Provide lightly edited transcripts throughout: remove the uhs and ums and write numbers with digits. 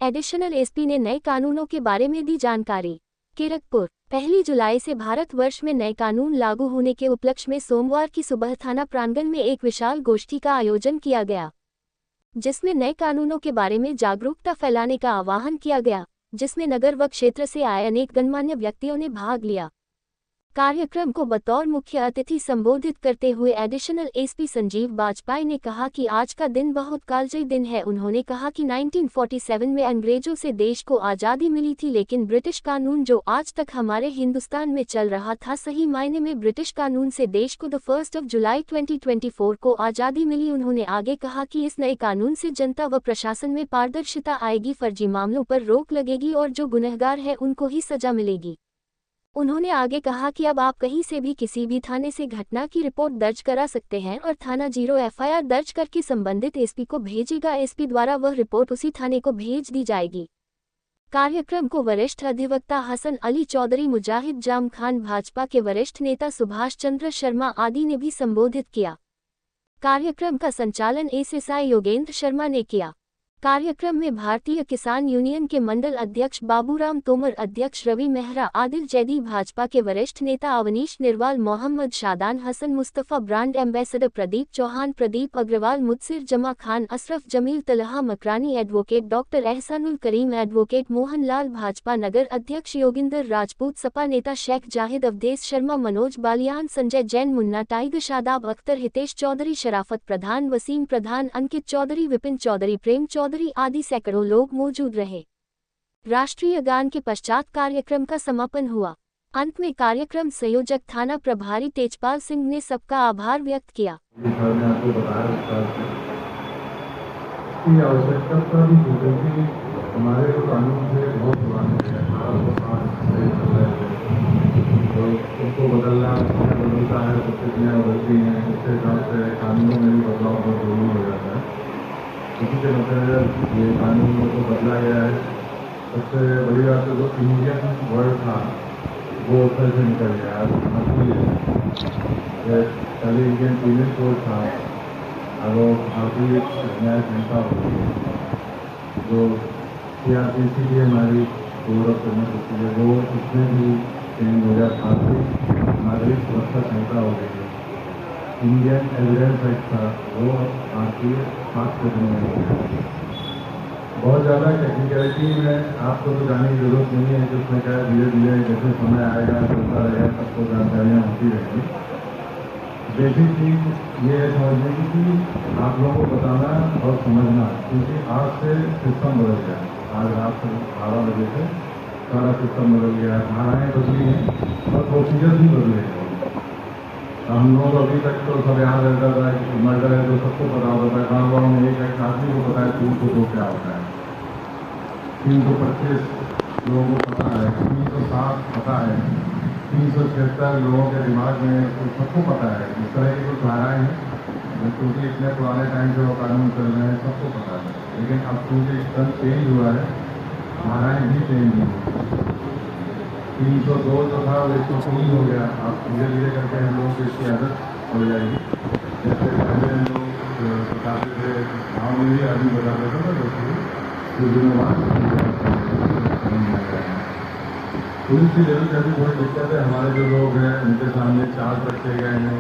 Additional SP ने नए कानूनों के बारे में दी जानकारी। कीरतपुर, 1 जुलाई से भारतवर्ष में नए कानून लागू होने के उपलक्ष्य में सोमवार की सुबह थाना प्रांगण में एक विशाल गोष्ठी का आयोजन किया गया, जिसमें नए कानूनों के बारे में जागरूकता फैलाने का आह्वान किया गया, जिसमें नगर व क्षेत्र से आए अनेक गणमान्य व्यक्तियों ने भाग लिया। कार्यक्रम को बतौर मुख्य अतिथि संबोधित करते हुए एडिशनल एसपी संजीव बाजपेयी ने कहा कि आज का दिन बहुत कालजयी दिन है। उन्होंने कहा कि 1947 में अंग्रेजों से देश को आज़ादी मिली थी, लेकिन ब्रिटिश कानून जो आज तक हमारे हिंदुस्तान में चल रहा था, सही मायने में ब्रिटिश कानून से देश को 1 जुलाई 2024 को आज़ादी मिली। उन्होंने आगे कहा कि इस नए कानून से जनता व प्रशासन में पारदर्शिता आएगी, फर्जी मामलों पर रोक लगेगी और जो गुनहगार है उनको ही सजा मिलेगी। उन्होंने आगे कहा कि अब आप कहीं से भी किसी भी थाने से घटना की रिपोर्ट दर्ज करा सकते हैं और थाना 0 FIR दर्ज करके संबंधित एसपी को भेजेगा। एसपी द्वारा वह रिपोर्ट उसी थाने को भेज दी जाएगी। कार्यक्रम को वरिष्ठ अधिवक्ता हसन अली चौधरी, मुजाहिद जाम खान, भाजपा के वरिष्ठ नेता सुभाष चंद्र शर्मा आदि ने भी संबोधित किया। कार्यक्रम का संचालन SSI योगेंद्र शर्मा ने किया। कार्यक्रम में भारतीय किसान यूनियन के मंडल अध्यक्ष बाबूराम तोमर, अध्यक्ष रवि मेहरा, आदिल जैदी, भाजपा के वरिष्ठ नेता अवनीश निर्वाल, मोहम्मद शादान हसन, मुस्तफ़ा, ब्रांड एम्बेसडर प्रदीप चौहान, प्रदीप अग्रवाल, मुदसिर जमा खान, अशरफ जमील, तलहा मकरानी, एडवोकेट डॉक्टर एहसानुल करीम, एडवोकेट मोहन लाल, भाजपा नगर अध्यक्ष योगिंदर राजपूत, सपा नेता शेख जाहिद, अवधेश शर्मा, मनोज बालियान, संजय जैन, मुन्ना टाइगर, शादाब अख्तर, हितेश चौधरी, शराफत प्रधान, वसीम प्रधान, अंकित चौधरी, विपिन चौधरी, प्रेम चौधरी आदि सैकड़ों लोग मौजूद रहे। राष्ट्रीय गान के पश्चात कार्यक्रम का समापन हुआ। अंत में कार्यक्रम संयोजक थाना प्रभारी तेजपाल सिंह ने सबका आभार व्यक्त किया। हमारे कानून से बहुत पुराने हैं, तो उनको बदलना बदलता है, तो कितने बदलती हैं, उसके हिसाब से कानूनों में भी बदलाव बहुत जरूरी हो जाता है। इसी के मतलब ये कानून को बदला गया है। सबसे बड़ी बात तो जो इंडियन वर्ड था वो उत्तर से निकल गया है। पहले इंडियन पीनल कोड था, अब वो भारतीय न्याय संहिता हो गई है, जो CRPC की हमारी गौरव करने होती है, वो उसमें भी चेंज हो गया। भारतीय नागरिक सुरक्षा संहिता हो गई है। इंडियन एविडेंस एक्ट था, वो भारतीय साक्ष्य अधिनियम हो गया। बहुत ज़्यादा टेक्निकलिटी में आपको तो जाने की जरूरत नहीं है कि उसमें क्या धीरे धीरे जैसे समय आएगा चलता रहेगा, सबको जानकारियाँ होती रहेंगी। बेसिक चीज़ ये है समझने की कि आप लोगों को बताना और समझना, क्योंकि आज से सिस्टम बदल गया। आज रात 12 बजे से सारा सिस्टम बदल गया है, धाराएँ बदली हैं और प्रोसीजर भी बदले हैं। हम लोग अभी तक तो सब याद रहता था कि मर्डर है तो सबको पता होता है, गाँव गाँव में एक आदमी को पता है 302 क्या होता है, 325 लोगों को पता है, 307 पता है, 376 लोगों के दिमाग में तो सबको पता है। इस तरह की कुछ धाराएँ हैं, क्योंकि इतने पुराने टाइम से वो कानून चल रहे हैं, सबको पता है। लेकिन अब क्योंकि एकदम चेंज हुआ है, धाराएँ भी चेंज हुई। 302 जो था वो 103 हो गया। आप धीरे धीरे करके हम लोगों को इसकी आदत हो जाएगी। जैसे पहले हम लोग बताते थे, गाँव में भी आदमी बताते थे ना, कुछ दिनों बाद पुलिस की लेवल का भी बहुत दिक्कत है। हमारे जो लोग हैं उनके सामने चार्ज रखे गए हैं,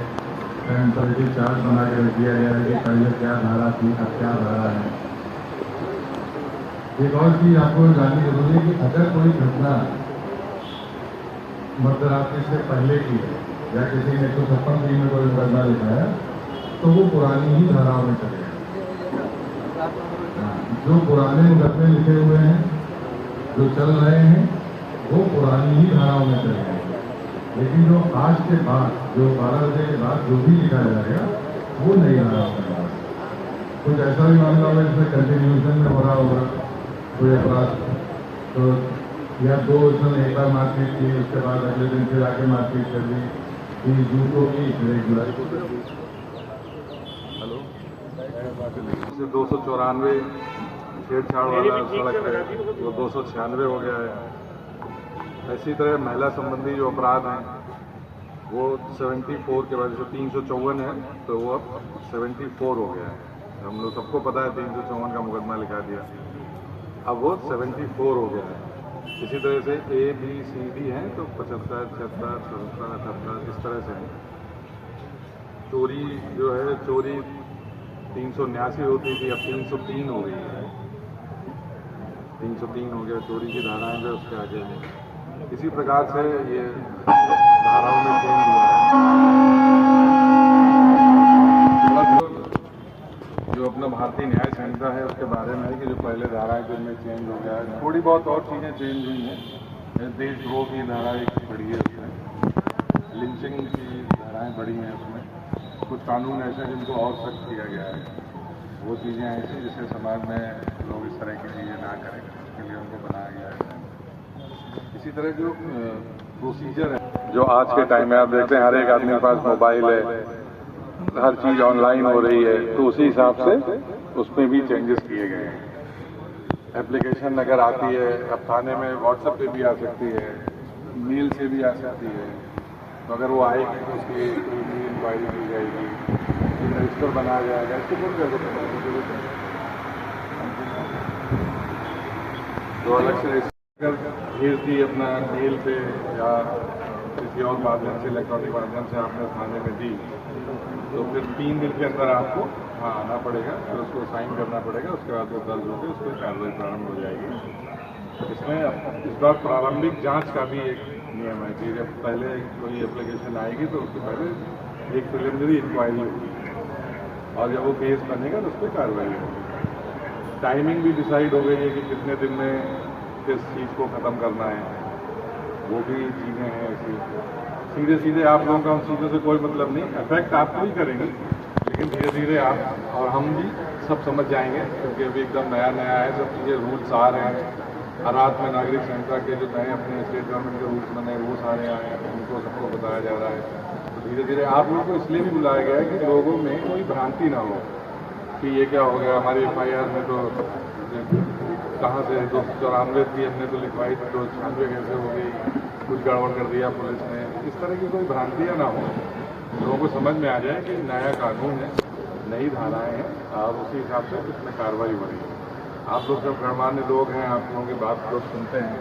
पेनल्टी चार्ज बना के रख दिया गया है कि पहले क्या धारा थी, अब क्या धारा है। एक और चीज़ आपको जाननी जरूरी है कि अगर कोई घटना मध्यरात्रि से पहले की है या किसी ने 156 में कोई मुकदमा लिखा है, तो वो पुरानी ही धाराओं में चलेगा। जो पुराने मुकदमे लिखे हुए हैं, जो चल रहे हैं, वो पुरानी ही धाराओं में चलेंगे। लेकिन जो आज के बाद, जो 12 बजे के बाद जो भी लिखा जाएगा, वो नई धाराओं में होगा। कुछ ऐसा भी मामला होगा जिसमें कंटिन्यूशन में हो रहा होगा कोई अपराध, तो या 2 दिन एक बार मारपीट की, उसके बाद अगले दिन फिर आके मारपीट कर दी, 30 जून को की, फिर 1 जुलाई को कर दी। हेलो, 294 छेड़छाड़ वाला सड़क है वो 296 हो गया है। इसी तरह महिला संबंधी जो अपराध हैं वो 74 के बाद, जो 354 है तो वो अब 74 हो गया है। हम लोग सबको पता है 354 का मुकदमा लिखा दिया। अब वो 74 हो गया है। इसी तरह से A, B, C, D हैं तो 75, 76, 77, 78 इस तरह से हैं। चोरी जो है, चोरी 379 होती थी, अब 303 हो गई है। 303 हो गया चोरी की धाराएं जो उसके आगे हैं। इसी प्रकार से ये धाराओं में चेंज हुआ है। जो अपना भारतीय न्याय संहिता है उसके बारे में है कि जो पहले धाराएं जो इनमें चेंज हो गया है, थोड़ी बहुत और चीज़ें चेंज हुई हैं। देशद्रोह की धारा एक बढ़ी है उसमें, लिंचिंग की धाराएं बढ़ी हैं उसमें, कुछ कानून ऐसे हैं जिनको और सख्त किया गया है। वो चीज़ें ऐसी जिससे समाज में लोग इस तरह की चीज़ें ना करें, उसके लिए उनको बनाया गया है। इसी तरह जो प्रोसीजर है जो आज के टाइम में आप देखते हैं, हर एक आदमी के पास मोबाइल है, हर चीज़ ऑनलाइन हो रही है, तो उसी हिसाब से उसमें भी चेंजेस किए गए हैं। एप्लीकेशन अगर आती है, अब थाने में व्हाट्सएप पे भी आ सकती है, मेल से भी आ सकती है, तो अगर वो आएगी तो उसकी इंक्वायरी की जाएगी, रजिस्टर बनाया जाएगा। इसको कौन कर सकता है? जो अलग से रजिस्टर भेज दी अपना मेल पे या किसी और माध्यम से, इलेक्ट्रॉनिक माध्यम से आपने थाने में दी, तो फिर 3 दिन के अंदर आपको आना पड़ेगा, फिर उसको साइन करना पड़ेगा, उसके बाद वो दर्ज होकर उस पर कार्रवाई प्रारंभ हो जाएगी। इसमें इस बार प्रारंभिक जांच का भी एक नियम है कि जब पहले कोई एप्लीकेशन आएगी तो उससे पहले एक प्रिलिमिनरी इंक्वायरी होगी, और जब वो केस बनेगा तो उस पर कार्रवाई होगी। टाइमिंग भी डिसाइड हो गई है कि कितने दिन में किस चीज़ को ख़त्म करना है, वो भी चीज़ें हैं ऐसी। सीधे सीधे आप लोगों का उन चीज़ों से कोई मतलब नहीं, इफेक्ट आपको ही करेंगे, लेकिन धीरे धीरे आप और हम भी सब समझ जाएंगे, क्योंकि अभी एकदम नया नया है, सब चीज़ें रूल्स आ रहे हैं। हर रात में नागरिक संहिता के जो नए अपने स्टेट गवर्नमेंट के रूल्स बने वो सारे आए हैं, उनको सबको बताया जा रहा है। तो धीरे धीरे आप लोगों को इसलिए भी बुलाया गया है कि लोगों में कोई भ्रांति ना हो कि ये क्या हो गया, हमारी FIR में तो कहाँ से 294 की हमने तो लिखवाई थी, 296 कैसे हो गई, कुछ गड़बड़ कर दिया पुलिस ने। इस तरह की कोई भ्रांतियाँ ना हो, लोगों को समझ में आ जाए कि नया कानून है, नई धाराएं हैं, और उसी हिसाब से उसमें कार्रवाई हो रही है। आप लोग जब गणमान्य लोग हैं, आप लोगों की बात लोग सुनते हैं,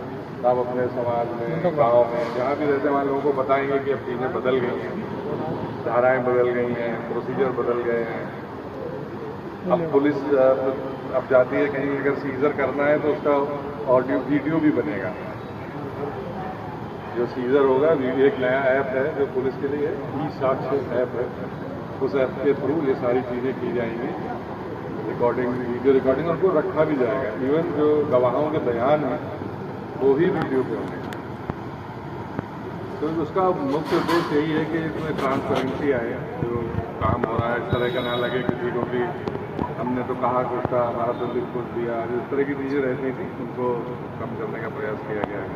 आप अपने समाज में, गाँव में, जहाँ भी रहते हैं वहाँ लोगों को बताएंगे कि अब चीज़ें बदल गई हैं, धाराएँ बदल गई हैं, प्रोसीजर बदल गए हैं। अब पुलिस अब जाती है कहीं, अगर सीजर करना है तो उसका ऑडियो वीडियो भी बनेगा। जो सीजर होगा, एक नया ऐप है जो पुलिस के लिए ई-साक्ष्य ऐप है, उस ऐप के थ्रू ये सारी चीज़ें की जाएंगी, रिकॉर्डिंग, वीडियो रिकॉर्डिंग, उनको रखा भी जाएगा। इवन जो गवाहों के बयान हैं वो भी वीडियो पे होंगे। तो उसका मुख्य उद्देश्य यही है कि इसमें ट्रांसपेरेंसी आए, जो काम हो रहा है इस तरह का ना लगे किसी को भी हमने तो कहा कुछ था, हमारा तो लिख कुछ दिया, इस तरह की चीज़ें रहती थी, उनको कम करने का प्रयास किया गया है।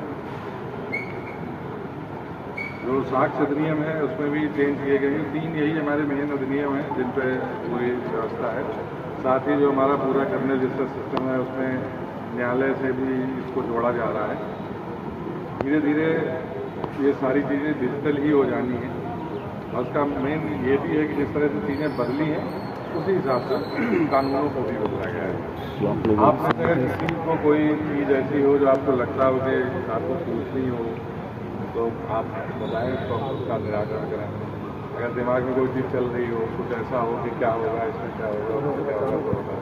जो साक्ष्य अधिनियम है उसमें भी चेंज किए गए हैं। 3 यही हमारे मेन अधिनियम हैं जिन पे पूरी व्यवस्था है। साथ ही जो हमारा पूरा क्रिमिनल जस्टिस सिस्टम है उसमें न्यायालय से भी इसको जोड़ा जा रहा है। धीरे धीरे ये सारी चीज़ें डिजिटल ही हो जानी है, और उसका मेन ये भी है कि जिस तरह से चीज़ें बदली हैं उसी हिसाब से कानूनों को भी बदला गया है। आपसे अगर किसी को कोई चीज़ ऐसी हो जो आपको लगता हो कि आपको पूछनी हो तो आप बताएं, तो उसका निराकरण करें। अगर दिमाग में कोई चीज़ चल रही हो, कुछ ऐसा हो कि क्या होगा, इसमें क्या होगा, उसमें क्या होगा, तो बता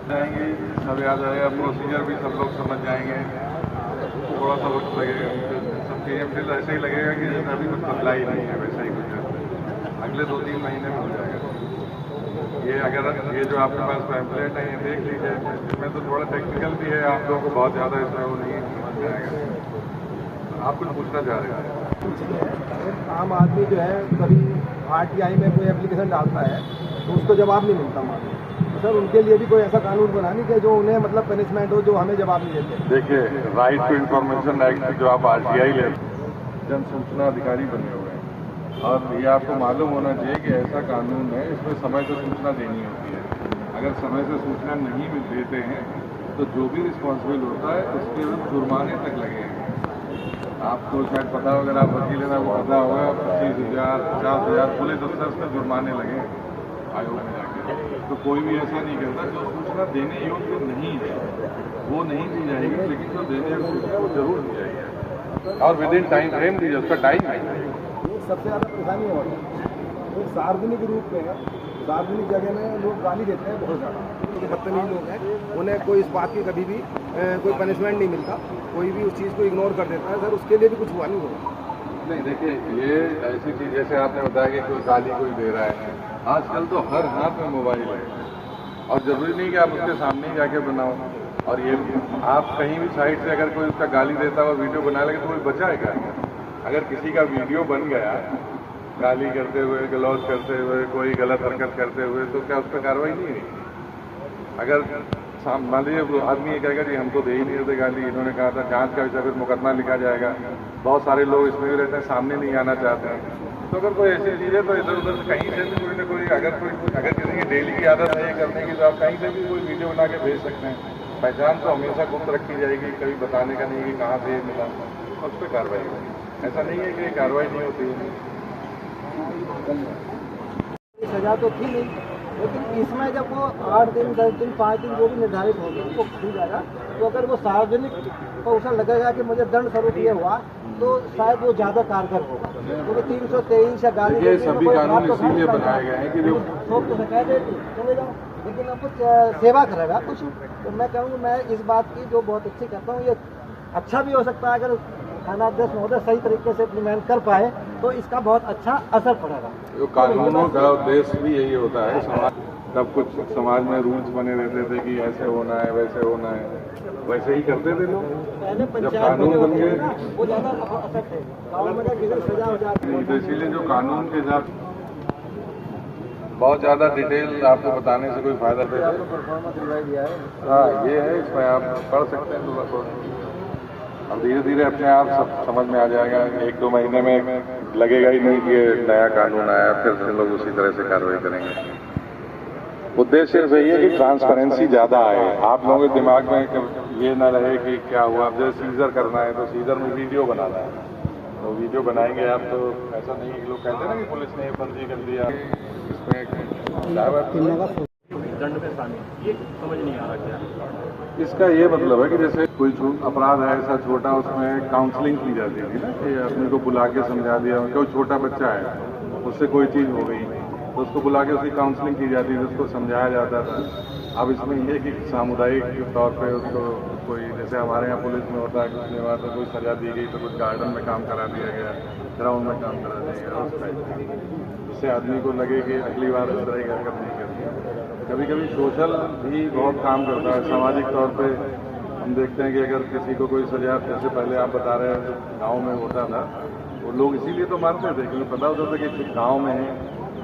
जाएंगे, सब याद आएगा, प्रोसीजर भी सब लोग समझ जाएंगे। थोड़ा सा वक्त लगेगा, सब चीज़ें फिर ऐसे ही लगेगा कि जैसे अभी कुछ बदला ही नहीं है, वैसा ही कुछ है। अगले 2-3 महीने में हो जाएगा। ये अगर ये जो आपके पास पैम्पलेट है ये देख लीजिए, इसमें तो थोड़ा टेक्निकल भी है, आप लोगों को बहुत ज़्यादा इसमें वो नहीं समझ में आएगा। आप कुछ पूछना चाह रहे हैं? आम आदमी जो है कभी RTI में कोई एप्लीकेशन डालता है तो उसको जवाब नहीं मिलता मालूम, तो सर उनके लिए भी कोई ऐसा कानून बनानी कि जो उन्हें मतलब पनिशमेंट हो, जो हमें जवाब नहीं देते। देखिए, राइट टू इन्फॉर्मेशन एक्ट जो आप RTI ले, जन सूचना अधिकारी बने हुए हैं, और ये आपको मालूम होना चाहिए कि ऐसा कानून है, इसमें समय से सूचना देनी होती है। अगर समय से सूचना नहीं देते हैं तो जो भी रिस्पॉन्सिबल होता है उसके विरुद्ध जुर्माने तक लगे हैं। आपको शायद पता हो, अगर आप वकील हैं, वो पता होगा, 25,000, 50,000 पुलिस अफसर से जुर्माने लगे। आयोग में जाके, तो कोई भी ऐसा नहीं करता। जो सूचना देने योग्य नहीं है वो नहीं दी जाएगी, लेकिन जो देने योग्य सूचना वो जरूर दी जाएगी और विद इन टाइम फ्रेम दीजिए, उसका टाइम है। सबसे ज़्यादा परेशानी हो रही है तो सार्वजनिक रूप में, सार्वजनिक जगह में लोग गाली देते हैं बहुत ज़्यादा, क्योंकि बदतमीज लोग हैं, उन्हें कोई इस बात की कभी भी कोई पनिशमेंट नहीं मिलता, कोई भी उस चीज़ को इग्नोर कर देता है। सर उसके लिए भी कुछ हुआ नहीं होगा। नहीं देखिए, ये ऐसी चीज़ जैसे आपने बताया कि कोई गाली कोई दे रहा है, आजकल तो हर हाथ में मोबाइल है और ज़रूरी नहीं कि आप उसके सामने ही जाके बनाओ। और ये आप कहीं भी साइड से अगर कोई उसका गाली देता हुआ वीडियो बना लेगा तो कोई बचाएगा। अगर किसी का वीडियो बन गया गाली करते हुए, गलौज करते हुए, कोई गलत हरकत करते हुए, तो क्या उस पर कार्रवाई नहीं है? अगर मान लीजिए वो आदमी ये कहेगा जी हम तो दे ही नहीं देते गाली, इन्होंने कहा था जांच का विषय, फिर मुकदमा लिखा जाएगा। बहुत सारे लोग इसमें भी रहते हैं, सामने नहीं आना चाहते हैं। तो अगर कोई ऐसी चीज़ है तो इधर उधर से कहीं से भी कोई ना कोई, अगर किसी की डेली की आदत है ये करने की, तो आप कहीं से भी कोई वीडियो बना के भेज सकते हैं। पहचान तो हमेशा गुप्त रखी जाएगी, कभी बताने का नहीं कि कहाँ से ये मिला, उस पर कार्रवाई होगी। ऐसा नहीं है कि कार्रवाई नहीं होती है। सजा तो थी नहीं, लेकिन इसमें जब वो 8 दिन 10 दिन 5 दिन जो भी निर्धारित होगी उनको खुल जाएगा, तो अगर वो सार्वजनिक को उसे लगेगा कि मुझे दंड स्वरूप ये हुआ तो शायद वो ज़्यादा कारगर होगा, क्योंकि 323 या गाली ये सभी कानून इसीलिए बनाए गए हैं कि जो ठोक तो शिकायत है चले जाओ, लेकिन अब कुछ सेवा करेगा कुछ। तो मैं कहूँगा, मैं इस बात की जो बहुत अच्छी करता हूँ, ये अच्छा भी हो सकता है अगर थानाध्यक्ष महोदय सही तरीके से इम्प्लीमेंट कर पाए तो इसका बहुत अच्छा असर पड़ेगा। जो कानूनों का उद्देश्य भी यही होता है। समाज तब कुछ समाज में रूल्स बने रहते थे कि ऐसे होना है, वैसे होना है, वैसे ही करते थे लोग। पहले जब कानून बन गए वो ज़्यादा असर है, गाँव में किधर सजा हो जाती है। तो इसीलिए जो कानून के हिसाब बहुत ज़्यादा डिटेल आपको बताने से कोई फायदा नहीं है। हाँ, ये है, इसमें आप पढ़ सकते हैं थोड़ा थोड़ा। अब धीरे धीरे अपने आप सब समझ में आ जाएगा। 1-2 महीने में लगेगा ही नहीं कि ये नया कानून आया, फिर लोग उसी तरह से कार्रवाई करेंगे। उद्देश्य सिर्फ यही है कि ट्रांसपेरेंसी ज़्यादा आए, आप लोगों के दिमाग में ये ना रहे कि क्या हुआ। अब जैसे सीजर करना है तो सीजर में वीडियो बनाना है, तो वीडियो बनाएंगे आप, तो ऐसा नहीं है कि लोग कहते हैं ना कि पुलिस ने फर्जी कर दिया, इसमें दंड में शामिल, ये समझ नहीं आ रहा क्या। इसका ये मतलब है कि जैसे कोई अपराध है ऐसा छोटा, उसमें काउंसलिंग की जाती थी ना, कि आदमी को बुला के समझा दिया। कोई छोटा बच्चा है, उससे कोई चीज़ हो गई तो उसको बुला के उसकी काउंसलिंग की जाती थी, उसको समझाया जाता था। अब इसमें ये कि सामुदायिक तौर पे उसको कोई, जैसे हमारे यहाँ पुलिस में होता है, कुछ नहीं हुआ तो कोई सजा दी गई तो कुछ गार्डन में काम करा दिया गया, ग्राउंड में काम करा दिया गया, उस टाइप का, जिससे आदमी को लगे कि अगली बार इस तरह की हरकत नहीं करती। कभी कभी सोशल भी बहुत काम करता है, सामाजिक तौर पे हम देखते हैं कि अगर किसी को कोई सजा, जैसे पहले आप बता रहे हैं गांव में होता था, वो लोग इसीलिए तो मानते थे क्योंकि पता होता था कि गांव में है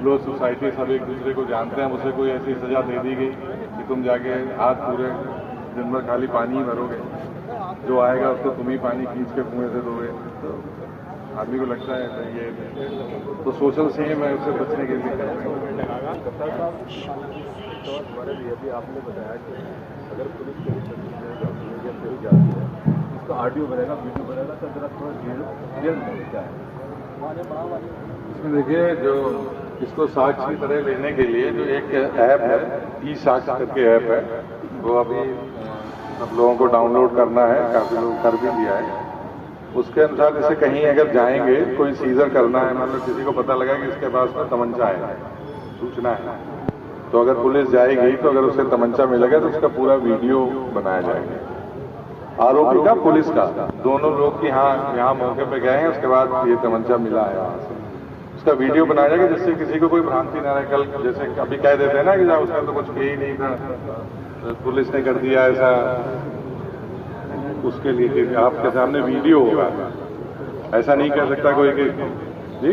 लोग, सोसाइटी सब एक दूसरे को जानते हैं। उसे कोई ऐसी सजा दे दी गई कि तुम जाके आज पूरे दिन भर खाली पानी ही भरोगे, जो आएगा उसको तुम ही पानी खींच के कुएं से दोगे, तो आदमी को लगता है ये तो सोशल सेम है, उससे बचने के लिए करते हैं। अभी आपने बताया कि अगर पुलिस के जाती है, इसका ऑडियो बनेगा, वीडियो बनेगा, तो जरा थोड़ा क्लियर क्या है इसमें देखिए, जो इसको साक्ष्य की तरह लेने के लिए जो एक ऐप है, ई-साक्ष्य करके ऐप है, वो अभी सब लोगों को डाउनलोड करना है, काफ़ी लोग कर भी दिया है। उसके अनुसार जैसे कहीं अगर जाएंगे, कोई सीजर करना है, मतलब किसी को पता लगा कि इसके पास में तमंचा है, सूचना है, तो अगर पुलिस जाएगी तो अगर उसे तमंचा मिलेगा तो उसका पूरा वीडियो बनाया जाएगा, आरोपी का, पुलिस का, दोनों लोग की हाँ यहाँ मौके पे गए हैं, उसके बाद ये तमंचा मिला है वहाँ से, उसका वीडियो बनाया जाएगा, जिससे किसी को कोई भ्रांति ना रहे। कल जैसे अभी कह देते हैं ना कि उसने तो कुछ किया ही नहीं था, पुलिस ने कर दिया ऐसा, उसके लिए आपके सामने वीडियो होगा, ऐसा नहीं कह सकता कोई कि जी।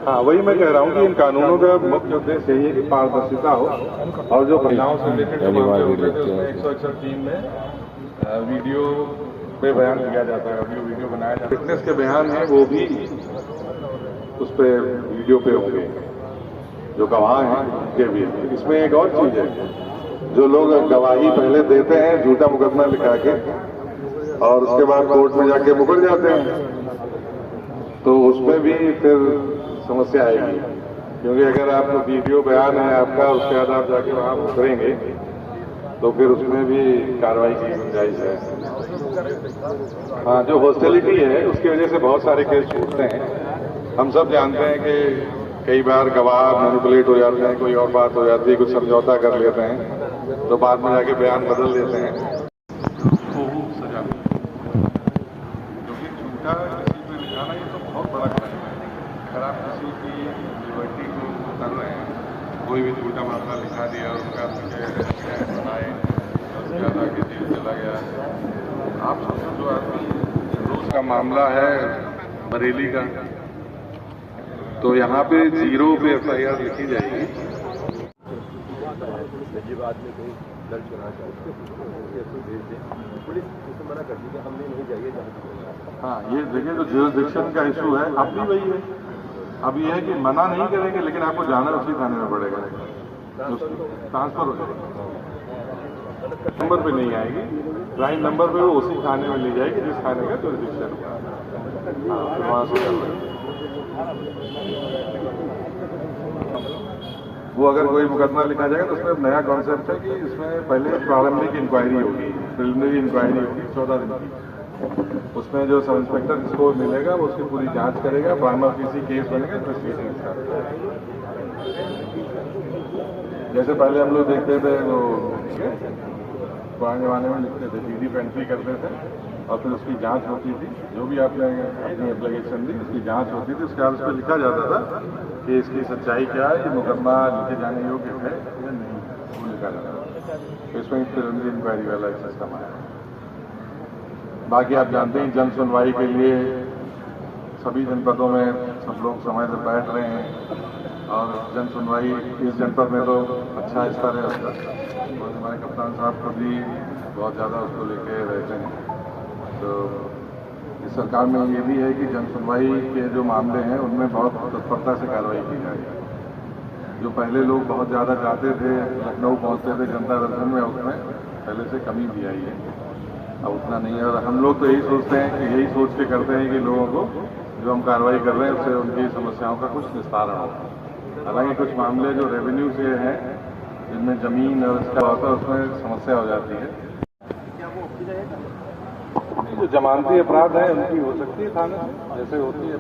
हाँ, वही मैं कह रहा हूँ कि इन कानूनों का मुख्य उद्देश्य यही है कि पारदर्शिता हो, और जो महिलाओं से रिलेटेड जो मामले होते हैं उसमें 161 में वीडियो पे बयान दिया जाता है, ऑडियो वीडियो बनाया जाता है। फिटनेस के बयान हैं वो भी उस पर वीडियो पे होंगे, जो गवाह हैं उनके भी। इसमें एक और चीज़ है, जो लोग गवाही पहले देते हैं झूठा मुकदमा लिखा के और उसके बाद कोर्ट में जाके मुकर जाते हैं, तो उसमें भी फिर समस्या आएगी। क्योंकि अगर आप वीडियो बयान है आपका, उसके बाद आप जाके वहाँ उतरेंगे तो फिर उसमें भी कार्रवाई की गुंजाइश है। हाँ, जो हॉस्टिलिटी है उसकी वजह से बहुत सारे केस छूटते हैं। हम सब जानते हैं कि कई बार गवाह मैनिपुलेट हो जाते हैं, कोई और बात हो जाती है, कुछ समझौता कर लेते हैं, तो बाद में जाके बयान बदल देते हैं। खूब सजा क्योंकि झूठा किसी पे लिखाना ये तो बहुत बड़ा क्राइम है। अगर आप किसी की लिबर्टी को कर रहे हैं, कोई भी झूठा मामला लिखा दिया और उसका बनाए उसके बाद आगे जेल चला गया। आप सोचो जो आदमी रोज का मामला है बरेली का, तो यहाँ पे 0 पे FIR लिखी जाएगी। ये बात में कोई दर्ज करना चाहते हैं भेज दें, पुलिस उसे मना कर दी कि हमने नहीं जाइए जहाँ। हाँ, ये देखिए जो जुरिसडिक्शन का इशू है अब भी वही है। अब ये है कि मना नहीं करेंगे लेकिन आपको जाना उसी थाने में पड़ेगा, ट्रांसफर हो जाएगा। नंबर पे नहीं आएगी, क्राइम नंबर पे वो उसी थाने में ले जाएगी जिस थाने का जुरिसडिक्शन होगा। हाँ, वहाँ से कर वो अगर कोई मुकदमा लिखा जाएगा तो उसमें नया कॉन्सेप्ट है कि इसमें पहले प्रारंभिक इंक्वायरी होगी, प्रिलिमिनरी इंक्वायरी होगी 14 दिन की। उसमें जो सब इंस्पेक्टर जिसको मिलेगा वो उसकी पूरी जांच करेगा, प्राइमरी किसी केस बनेगा, इन्वेस्टिगेशन स्टार्ट करेगा। जैसे पहले हम लोग देखते थे वो पुराने जमाने में लिखते थे, DD पे एंट्री करते थे और फिर उसकी जांच होती थी। जो भी आपने अपनी एप्लीकेशन दी उसकी जांच होती थी, उसके बाद उस पर लिखा जाता था कि इसकी सच्चाई क्या है, ये मुकदमा लिखे जाने योग्य है या नहीं, वो लिखा जाता था। तो इसमें प्रिलिमिनरी इंक्वायरी वाला एक सिस्टम आया। बाकी आप जानते हैं जन सुनवाई के लिए सभी जनपदों में सब लोग समय से बैठ रहे हैं और जन सुनवाई इस जनपद में तो अच्छा स्तर है उसका, और हमारे कप्तान साहब को भी बहुत ज़्यादा उसको लेके रहते हैं। तो इस सरकार में ये भी है कि जन सुनवाई के जो मामले हैं उनमें बहुत तत्परता से कार्रवाई की जाए। जो पहले लोग बहुत ज़्यादा चाहते थे, लखनऊ पहुँचते थे जनता दर्शन में, उसमें पहले से कमी भी आई है, अब उतना नहीं है। और हम लोग तो यही सोचते हैं कि यही सोच के करते हैं कि लोगों को जो हम कार्रवाई कर रहे हैं उससे उनकी समस्याओं का कुछ निस्तारण हो। हालांकि कुछ मामले जो रेवेन्यू से हैं जिनमें ज़मीन और इसका होता है उसमें समस्या हो जाती है। जो जमानती अपराध है उनकी हो सकती है थाने से, जैसे होती है।